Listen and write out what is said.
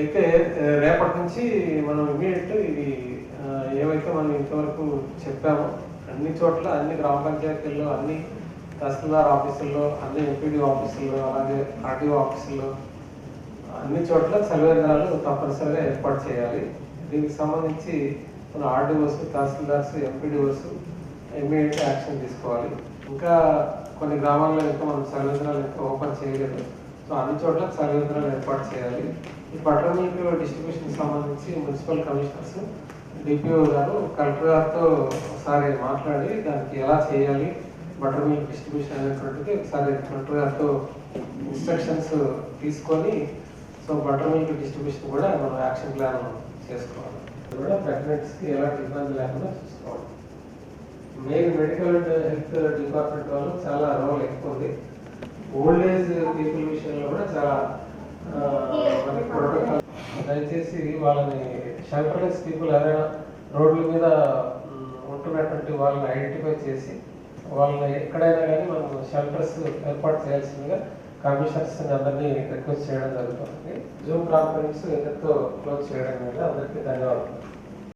అయితే రేపటి నుంచి మనం ఇమీడియట్ ఇది ఏవైతే మనం ఇంతవరకు చెప్పామో అన్ని చోట్ల అన్ని గ్రామ పంచాయతీల్లో అన్ని తహసీల్దార్ ఆఫీసుల్లో అన్ని ఎంపీడీ ఆఫీసుల్లో అలాగే ఆర్టీఓ ఆఫీసుల్లో అన్ని చోట్ల సర్వేంద్రాలు తప్పనిసరిగా ఏర్పాటు చేయాలి. దీనికి సంబంధించి మన RDOs tahsildars MPDOs immediate action తీసుకోవాలి. ఇంకా కొన్ని గ్రామాల్లో ఇంకా మనం సర్వేంద్రాలు ఇంకా ఓపెన్ చేయలేదు. సో అన్ని చోట్ల సర్వేంద్రాలు ఏర్పాటు చేయాలి. ఈ బటర్ మిల్క్ డిస్ట్రిబ్యూషన్ సంబంధించి మున్సిపల్ కమిషనర్స్ డిపిఓ గారు కలెక్టర్ గారితో ఒకసారి మాట్లాడి దానికి ఎలా చేయాలి బటర్ మిల్క్ డిస్ట్రిబ్యూషన్ అనేటువంటిది ఒకసారి కలెక్టర్ గారితో ఇన్స్ట్రక్షన్స్ తీసుకొని సో బటర్ మిల్క్ డిస్ట్రిబ్యూషన్ కూడా మనం యాక్షన్ ప్లాన్ చేసుకోవాలి. కూడా ప్రెగ్నెంట్స్కి ఎలాంటి ఇబ్బంది లేకుండా చూసుకోవాలి. Main medical and health department వాళ్ళు చాలా రోల్ ఎక్కువ ఉంది. ఓల్డ్ ఏజ్ పీపుల్ విషయంలో కూడా చాలా మనకి ప్రోటోకాల్. దయచేసి వాళ్ళని షెల్టర్లెస్ పీపుల్ ఎవరైనా రోడ్ల మీద ఉంటున్నటువంటి వాళ్ళని ఐడెంటిఫై చేసి వాళ్ళని ఎక్కడైనా కానీ మనం షెల్టర్స్ ఏర్పాటు చేయాల్సిందిగా కమిషనర్స్ అందరినీ రిక్వెస్ట్ చేయడం జరుగుతుంది. జూమ్ కాన్ఫరెన్స్ ఇంతతో క్లోజ్ చేయడం వల్ల అందరికీ ధన్యవాదాలు.